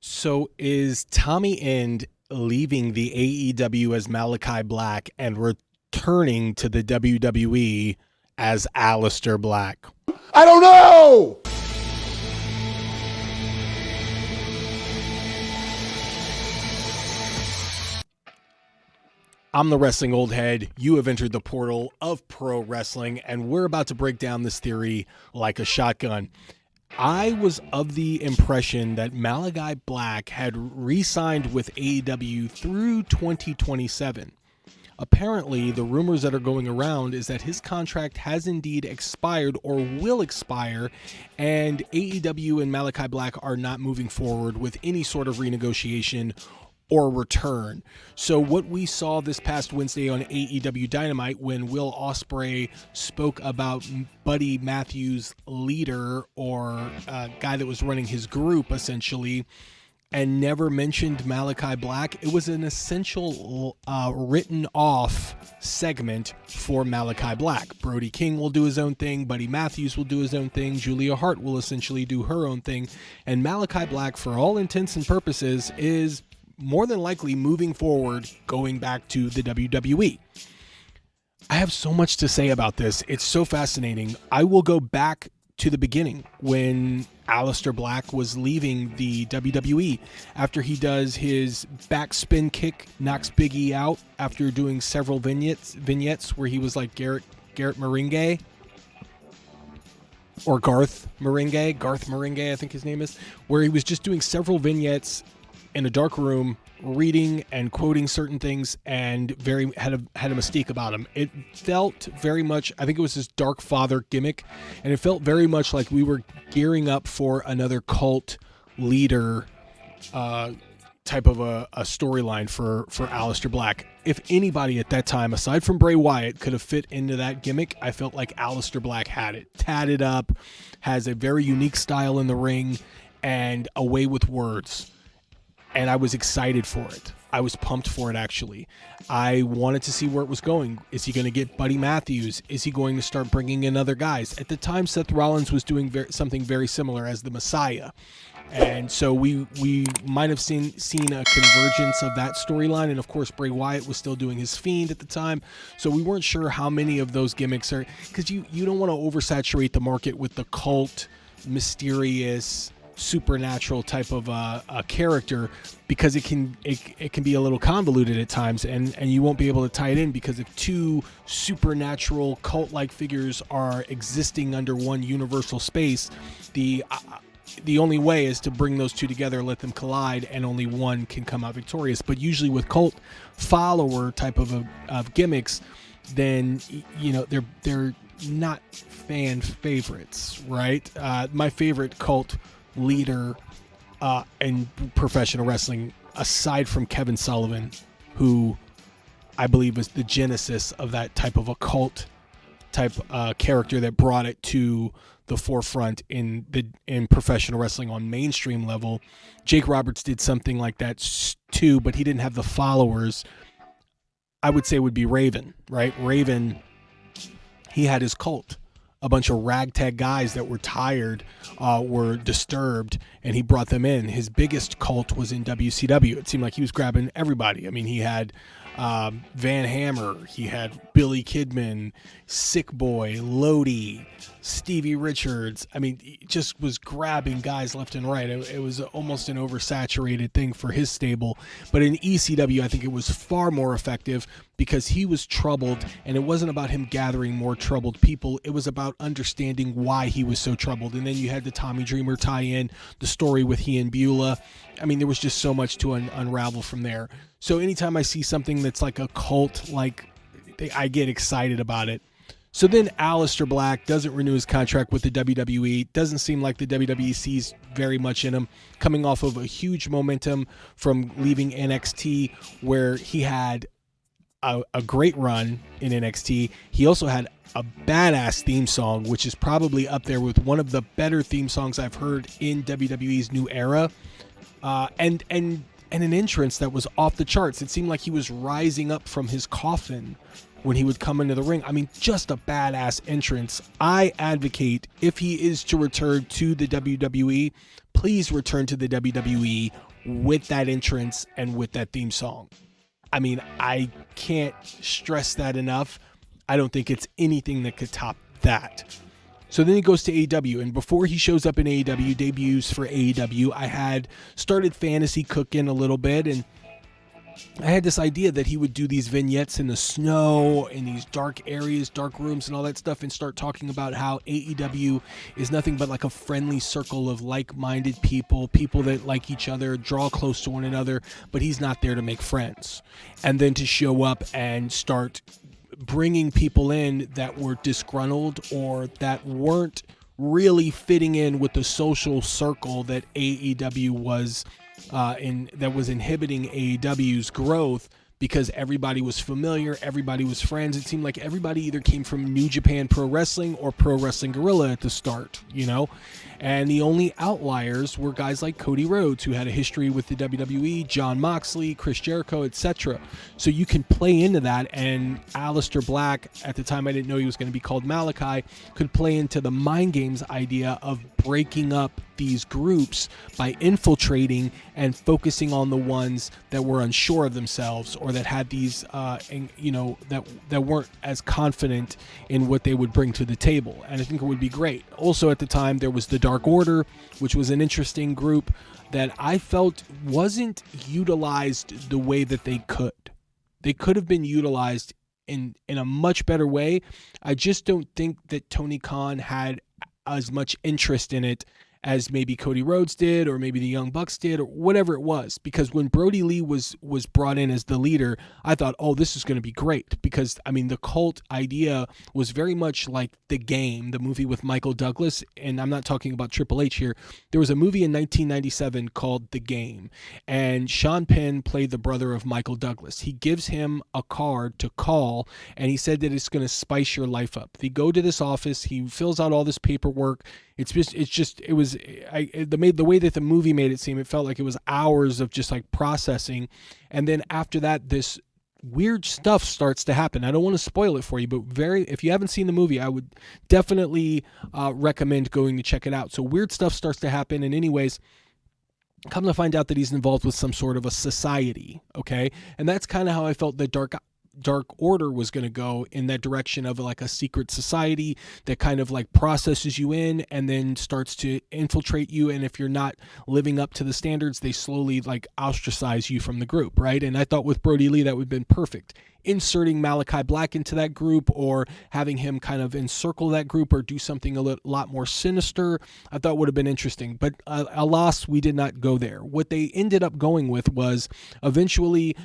So is Tommy End leaving the AEW as Malakai Black and returning to the WWE as Aleister Black? I don't know! I'm the Wrestling Old Head. You have entered the portal of pro wrestling, and we're about to break down this theory like a shotgun. I was of the impression that Malakai Black had re-signed with AEW through 2027. Apparently, the rumors that are going around is that his contract has indeed expired or will expire, and AEW and Malakai Black are not moving forward with any sort of renegotiation or return. So what we saw this past Wednesday on AEW Dynamite when Will Ospreay spoke about Buddy Matthews' leader, or guy that was running his group essentially, and never mentioned Malakai Black, it was an essential written off segment for Malakai Black. Brody King will do his own thing, Buddy Matthews will do his own thing, Julia Hart will essentially do her own thing, and Malakai Black, for all intents and purposes, is more than likely moving forward, going back to the WWE. I have so much to say about this. It's so fascinating. I will go back to the beginning when Aleister Black was leaving the WWE after he does his backspin kick, knocks Big E out after doing several vignettes where he was like Garrett Marenghi, or Garth Marenghi, I think his name is, where he was just doing several vignettes in a dark room, reading and quoting certain things, and had a mystique about him. It felt very much, I think it was his Dark Father gimmick, and it felt very much like we were gearing up for another cult leader type of a storyline for Aleister Black. If anybody at that time, aside from Bray Wyatt, could have fit into that gimmick, I felt like Aleister Black had it. Tatted up, has a very unique style in the ring, and a way with words. And I was excited for it. I was pumped for it, actually. I wanted to see where it was going. Is he going to get Buddy Matthews? Is he going to start bringing in other guys? At the time, Seth Rollins was doing something very similar as the Messiah. And so we might have seen a convergence of that storyline. And, of course, Bray Wyatt was still doing his Fiend at the time. So we weren't sure how many of those gimmicks are. Because you don't want to oversaturate the market with the cult, mysterious, supernatural type of a character, because it can be a little convoluted at times, and you won't be able to tie it in, because if two supernatural cult-like figures are existing under one universal space, the only way is to bring those two together, let them collide, and only one can come out victorious. But usually with cult follower type of gimmicks, then they're not fan favorites, right? My favorite cult leader in professional wrestling, aside from Kevin Sullivan, who I believe was the genesis of that type of a cult type character that brought it to the forefront in professional wrestling on mainstream level. Jake Roberts did something like that too, but he didn't have the followers. I would say it would be Raven, right? Raven, he had his cult. A bunch of ragtag guys that were tired, were disturbed, and he brought them in. His biggest cult was in WCW. It seemed like he was grabbing everybody. I mean, he had Van Hammer, he had Billy Kidman, Sick Boy, Lodi, Stevie Richards. I mean, he just was grabbing guys left and right. It was almost an oversaturated thing for his stable. But in ECW, I think it was far more effective because he was troubled, and it wasn't about him gathering more troubled people. It was about understanding why he was so troubled. And then you had the Tommy Dreamer tie-in, the story with he and Beulah. I mean, there was just so much to unravel from there. So anytime I see something that's like a cult, I get excited about it. So then Aleister Black doesn't renew his contract with the WWE. Doesn't seem like the WWE sees very much in him, coming off of a huge momentum from leaving NXT, where he had a great run in NXT. He also had a badass theme song, which is probably up there with one of the better theme songs I've heard in WWE's new era. And an entrance that was off the charts. It seemed like he was rising up from his coffin when he would come into the ring. I mean, just a badass entrance. I advocate, if he is to return to the WWE, please return to the WWE with that entrance and with that theme song. I mean, I can't stress that enough. I don't think it's anything that could top that. So then he goes to AEW, and before he shows up in AEW, debuts for AEW, I had started fantasy cooking a little bit, and I had this idea that he would do these vignettes in the snow, in these dark areas, dark rooms and all that stuff, and start talking about how AEW is nothing but like a friendly circle of like-minded people that like each other, draw close to one another, but he's not there to make friends. And then to show up and start bringing people in that were disgruntled or that weren't really fitting in with the social circle that AEW was that was inhibiting AEW's growth, because everybody was familiar, everybody was friends. It seemed like everybody either came from New Japan Pro Wrestling or Pro Wrestling Guerrilla at the start, you know? And the only outliers were guys like Cody Rhodes, who had a history with the WWE, Jon Moxley, Chris Jericho, etc. So you can play into that, and Aleister Black, at the time I didn't know he was going to be called Malakai, could play into the mind games idea of breaking up these groups by infiltrating and focusing on the ones that were unsure of themselves, or that had these that weren't as confident in what they would bring to the table. And I think it would be great. Also at the time there was the Dark Order, which was an interesting group that I felt wasn't utilized the way that they could. They could have been utilized in a much better way. I just don't think that Tony Khan had as much interest in it as maybe Cody Rhodes did, or maybe the Young Bucks did, or whatever it was. Because when Brody Lee was brought in as the leader, I thought, oh, this is going to be great. Because, I mean, the cult idea was very much like The Game, the movie with Michael Douglas. And I'm not talking about Triple H here. There was a movie in 1997 called The Game. And Sean Penn played the brother of Michael Douglas. He gives him a card to call, and he said that it's going to spice your life up. They go to this office. He fills out all this paperwork. The way that the movie made it seem, it felt like it was hours of just like processing. And then after that, this weird stuff starts to happen. I don't want to spoil it for you, but if you haven't seen the movie, I would definitely recommend going to check it out. So weird stuff starts to happen. And anyways, come to find out that he's involved with some sort of a society. Okay. And that's kind of how I felt the Dark Order was going to go, in that direction of like a secret society that kind of like processes you in and then starts to infiltrate you. And if you're not living up to the standards, they slowly like ostracize you from the group, right? And I thought with Brody Lee, that would have been perfect. Inserting Malakai Black into that group, or having him kind of encircle that group, or do something a lot more sinister, I thought would have been interesting. But alas, we did not go there. What they ended up going with was eventually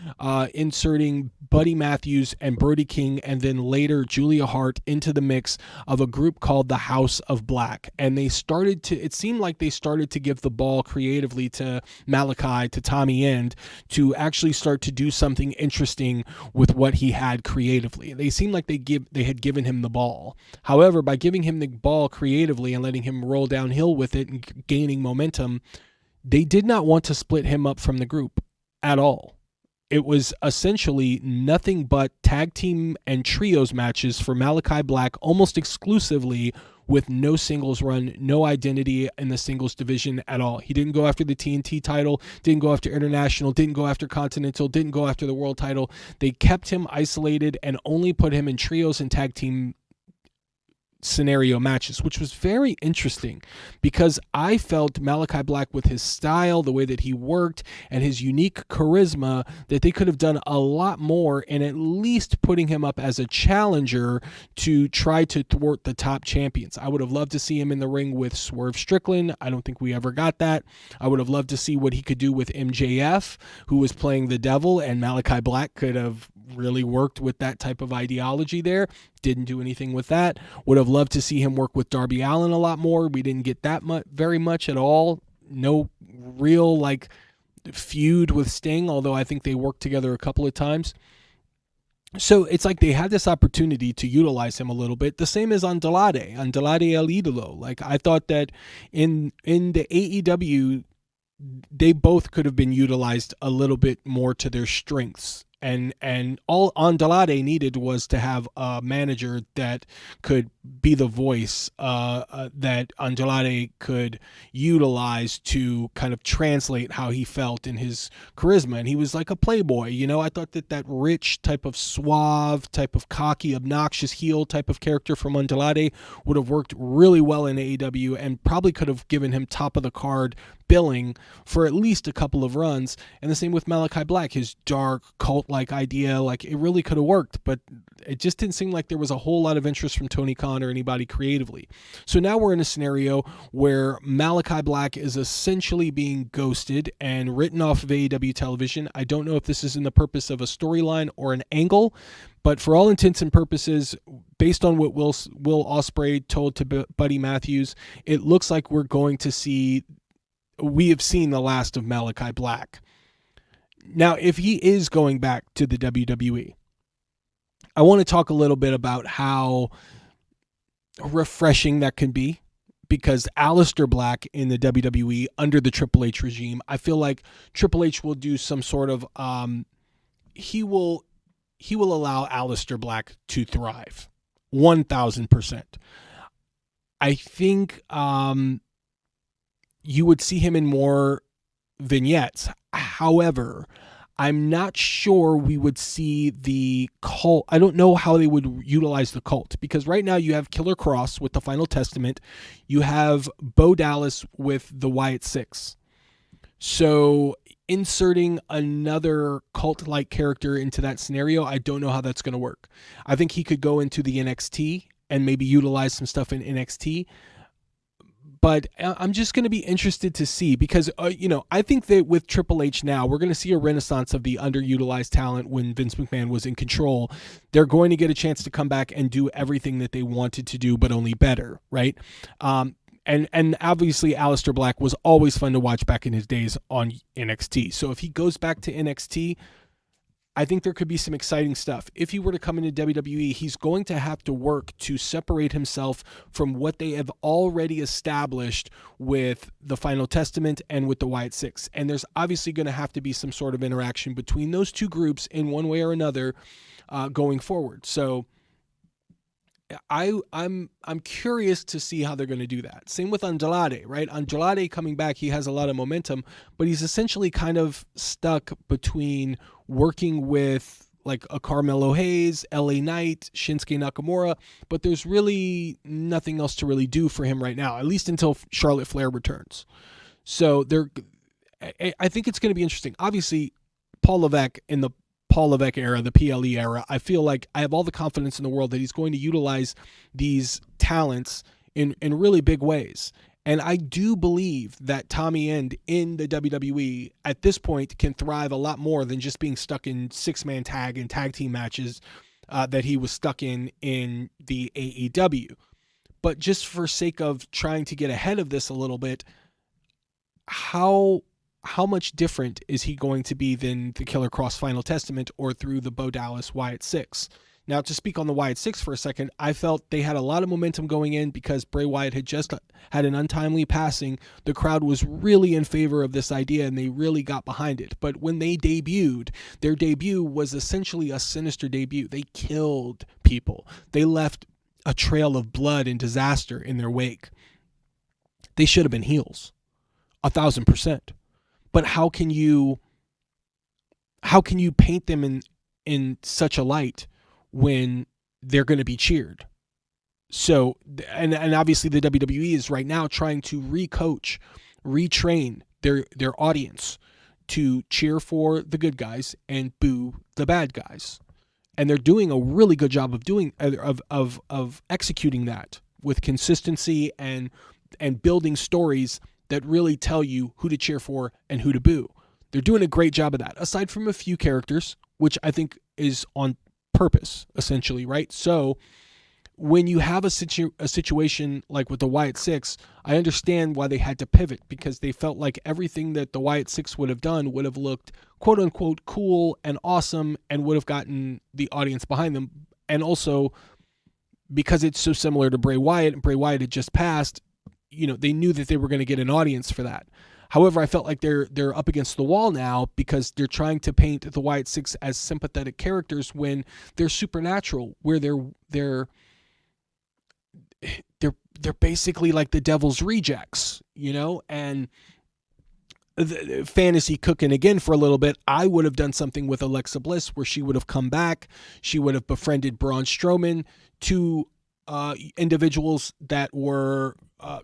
inserting Buddy Matthews and Brody King, and then later Julia Hart, into the mix of a group called the House of Black. And it seemed like they started to give the ball creatively to Malakai, to Tommy End, to actually start to do something interesting with what he had creatively. They seemed like they had given him the ball. However, by giving him the ball creatively and letting him roll downhill with it and gaining momentum, they did not want to split him up from the group at all. It was essentially nothing but tag team and trios matches for Malakai Black, almost exclusively, with no singles run, no identity in the singles division at all. He didn't go after the TNT title, didn't go after international, didn't go after continental, didn't go after the world title. They kept him isolated and only put him in trios and tag team scenario matches, which was very interesting, because I felt Malakai Black, with his style, the way that he worked, and his unique charisma, that they could have done a lot more in at least putting him up as a challenger to try to thwart the top champions. I would have loved to see him in the ring with Swerve Strickland. I don't think we ever got that. I would have loved to see what he could do with MJF, who was playing the devil, and Malakai Black could have really worked with that type of ideology there. Didn't do anything with that. Would have loved to see him work with Darby Allin a lot more. We didn't get that very much at all. No real like feud with Sting, although I think they worked together a couple of times. So it's like they had this opportunity to utilize him a little bit. The same as Andrade El Idolo. Like, I thought that in the AEW, they both could have been utilized a little bit more to their strengths. and all Andrade needed was to have a manager that could be the voice that Andrade could utilize to kind of translate how he felt in his charisma. And he was like a playboy, you know. I thought that rich type of suave, type of cocky, obnoxious heel type of character from Andrade would have worked really well in AEW and probably could have given him top of the card billing for at least a couple of runs. And the same with Malakai Black, his dark cult-like idea, like it really could have worked, but it just didn't seem like there was a whole lot of interest from Tony Khan or anybody creatively. So now we're in a scenario where Malakai Black is essentially being ghosted and written off of AEW television. I don't know if this is in the purpose of a storyline or an angle, but for all intents and purposes, based on what Will Ospreay told to Buddy Matthews, it looks like we have seen the last of Malakai Black. Now, if he is going back to the WWE, I want to talk a little bit about how refreshing that can be, because Aleister Black in the WWE under the Triple H regime, I feel like Triple H will do some sort of he will allow Aleister Black to thrive 1,000%. I think you would see him in more vignettes. However, I'm not sure we would see the cult. I don't know how they would utilize the cult, because right now you have Killer Cross with the Final Testament. You have Bo Dallas with the Wyatt Six. So inserting another cult-like character into that scenario, I don't know how that's going to work. I think he could go into the NXT and maybe utilize some stuff in NXT. But I'm just going to be interested to see, because, I think that with Triple H now, we're going to see a renaissance of the underutilized talent when Vince McMahon was in control. They're going to get a chance to come back and do everything that they wanted to do, but only better, right? And obviously Aleister Black was always fun to watch back in his days on NXT. So if he goes back to NXT, I think there could be some exciting stuff. If he were to come into WWE, he's going to have to work to separate himself from what they have already established with the Final Testament and with the Wyatt Six. And there's obviously going to have to be some sort of interaction between those two groups in one way or another going forward. So I'm curious to see how they're going to do that. Same with Andrade, right? Andrade coming back, he has a lot of momentum, but he's essentially kind of stuck between working with like a Carmelo Hayes, LA Knight, Shinsuke Nakamura, but there's really nothing else to really do for him right now, at least until Charlotte Flair returns. So I think it's going to be interesting. Obviously, Paul Levesque in the Paul Levesque era, the PLE era, I feel like I have all the confidence in the world that he's going to utilize these talents in really big ways. And I do believe that Tommy End in the WWE at this point can thrive a lot more than just being stuck in six-man tag and tag team matches that he was stuck in the AEW. But just for sake of trying to get ahead of this a little bit, how much different is he going to be than the Killer Cross Final Testament or through the Bo Dallas Wyatt Six? Now, to speak on the Wyatt Six for a second, I felt they had a lot of momentum going in because Bray Wyatt had just had an untimely passing. The crowd was really in favor of this idea and they really got behind it. But when they debuted, their debut was essentially a sinister debut. They killed people. They left a trail of blood and disaster in their wake. They should have been heels, 1,000%. But how can you paint them in such a light when they're going to be cheered? So, and obviously the WWE is right now trying to recoach, retrain their audience to cheer for the good guys and boo the bad guys. And they're doing a really good job of executing that with consistency and building stories that really tell you who to cheer for and who to boo. They're doing a great job of that, aside from a few characters, which I think is on purpose, essentially, right? So when you have a situation like with the Wyatt Six, I understand why they had to pivot, because they felt like everything that the Wyatt Six would have done would have looked quote unquote cool and awesome and would have gotten the audience behind them. And also because it's so similar to Bray Wyatt, and Bray Wyatt had just passed, they knew that they were going to get an audience for that. However, I felt like they're up against the wall now because they're trying to paint the Wyatt Six as sympathetic characters when they're supernatural, where they're basically like the devil's rejects, and the fantasy cooking again for a little bit. I would have done something with Alexa Bliss where she would have come back. She would have befriended Braun Strowman, two individuals that were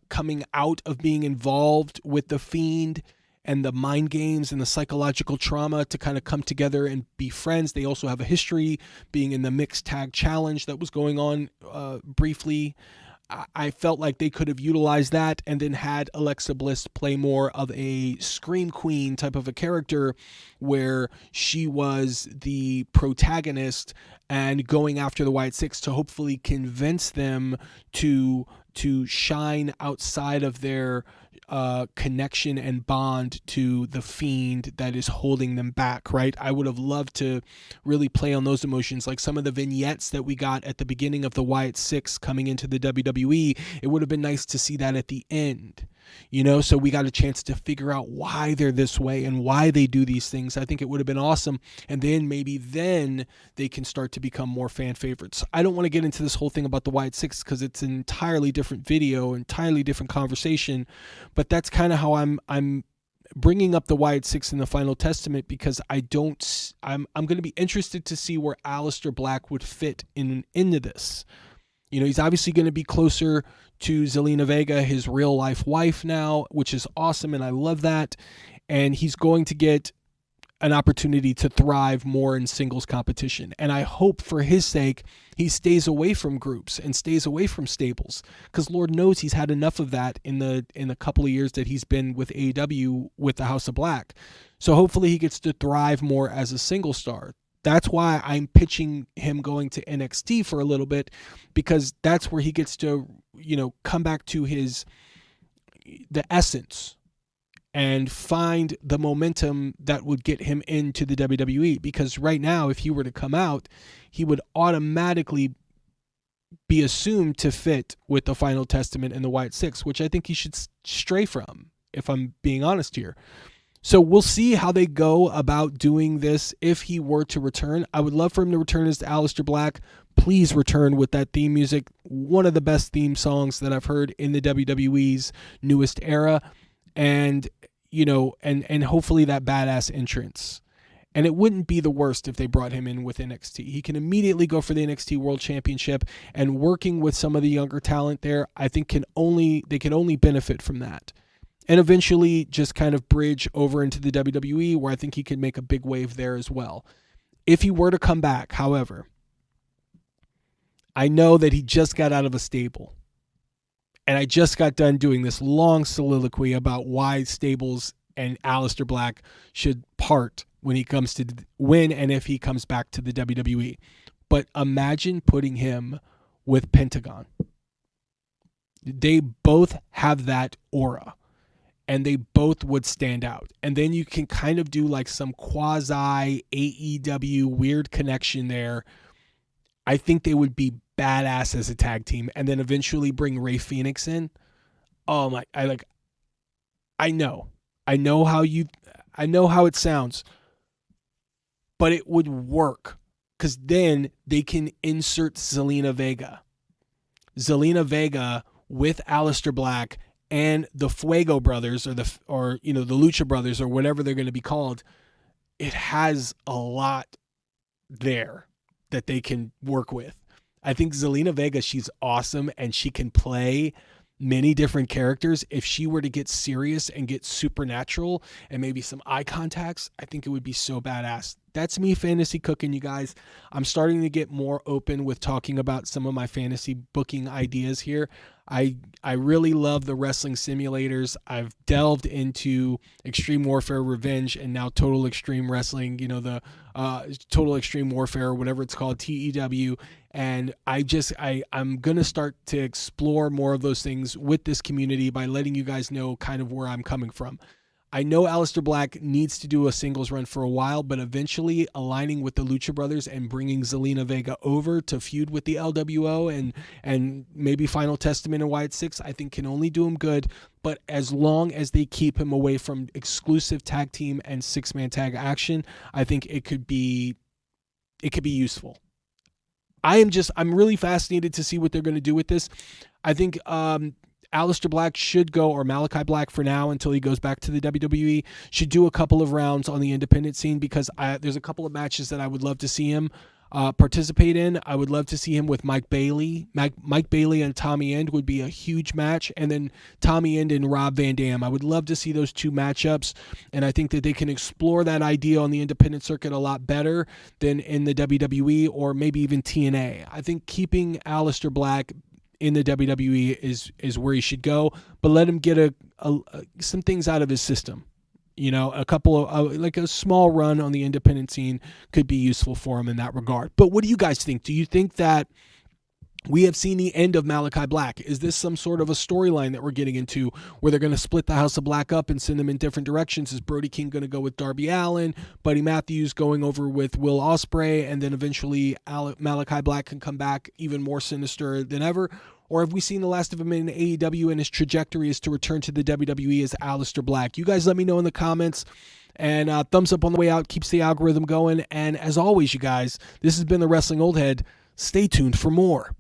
coming out of being involved with the Fiend and the mind games and the psychological trauma to kind of come together and be friends. They also have a history being in the mixed tag challenge that was going on briefly. I felt like they could have utilized that and then had Alexa Bliss play more of a scream queen type of a character where she was the protagonist and going after the Wyatt Six to hopefully convince them to shine outside of their connection and bond to the Fiend that is holding them back, right? I would have loved to really play on those emotions, like some of the vignettes that we got at the beginning of the Wyatt Six coming into the WWE. It would have been nice to see that at the end, so we got a chance to figure out why they're this way and why they do these things. I think it would have been awesome. And then maybe they can start to become more fan favorites. I don't want to get into this whole thing about the Wyatt Six because it's an entirely different video, entirely different conversation. But that's kind of how I'm bringing up the Wyatt Six in the Final Testament, because I'm going to be interested to see where Aleister Black would fit into this. He's obviously going to be closer to Zelina Vega, his real life wife now, which is awesome, and I love that. And he's going to get an opportunity to thrive more in singles competition. And I hope for his sake, he stays away from groups and stays away from stables, because Lord knows he's had enough of that in the couple of years that he's been with AEW with the House of Black. So hopefully he gets to thrive more as a single star. That's why I'm pitching him going to NXT for a little bit, because that's where he gets to, come back to the essence and find the momentum that would get him into the WWE. Because right now, if he were to come out, he would automatically be assumed to fit with the Final Testament and the Wyatt Six, which I think he should stray from, if I'm being honest here. So we'll see how they go about doing this if he were to return. I would love for him to return as Aleister Black. Please return with that theme music. One of the best theme songs that I've heard in the WWE's newest era. And, and hopefully that badass entrance. And it wouldn't be the worst if they brought him in with NXT. He can immediately go for the NXT World Championship, and working with some of the younger talent there, I think they can only benefit from that. And eventually just kind of bridge over into the WWE, where I think he could make a big wave there as well. If he were to come back, however, I know that he just got out of a stable. And I just got done doing this long soliloquy about why stables and Aleister Black should part when and if he comes back to the WWE. But imagine putting him with Pentagon. They both have that aura, and they both would stand out. And then you can kind of do like some quasi AEW weird connection there. I think they would be badass as a tag team, and then eventually bring Rey Fenix in. Oh my, I know how it sounds, but it would work, because then they can insert Zelina Vega with Aleister Black and the Fuego brothers, or the Lucha brothers, or whatever they're going to be called. It has a lot there that they can work with. I think Zelina Vega, she's awesome, and she can play many different characters. If she were to get serious and get supernatural and maybe some eye contacts, I think it would be so badass. That's me fantasy cooking, you guys. I'm starting to get more open with talking about some of my fantasy booking ideas here. I really love the wrestling simulators. I've delved into Extreme Warfare Revenge and now Total Extreme Wrestling, the Total Extreme Warfare, or whatever it's called, TEW. And I'm going to start to explore more of those things with this community by letting you guys know kind of where I'm coming from. I know Aleister Black needs to do a singles run for a while, but eventually aligning with the Lucha Brothers and bringing Zelina Vega over to feud with the LWO and maybe Final Testament and Wyatt Six, I think can only do him good. But as long as they keep him away from exclusive tag team and 6-man tag action, I think it could be useful. I'm really fascinated to see what they're going to do with this. I think Aleister Black should go, or Malakai Black for now until he goes back to the WWE, should do a couple of rounds on the independent scene, because there's a couple of matches that I would love to see him participate in. I would love to see him with Mike Bailey. Mike Bailey and Tommy End would be a huge match, and then Tommy End and Rob Van Dam. I would love to see those two matchups, and I think that they can explore that idea on the independent circuit a lot better than in the WWE or maybe even TNA. I think keeping Aleister Black in the WWE is where he should go, but let him get some things out of his system. You know, a couple of like a small run on the independent scene could be useful for him in that regard. But what do you guys think? Do you think that we have seen the end of Malakai Black? Is this some sort of a storyline that we're getting into where they're going to split the House of Black up and send them in different directions? Is Brody King going to go with Darby Allin, Buddy Matthews going over with Will Ospreay, and then eventually Malakai Black can come back even more sinister than ever? Or have we seen the last of him in AEW and his trajectory is to return to the WWE as Aleister Black? You guys let me know in the comments. And thumbs up on the way out keeps the algorithm going. And as always, you guys, this has been the Wrestling Old Head. Stay tuned for more.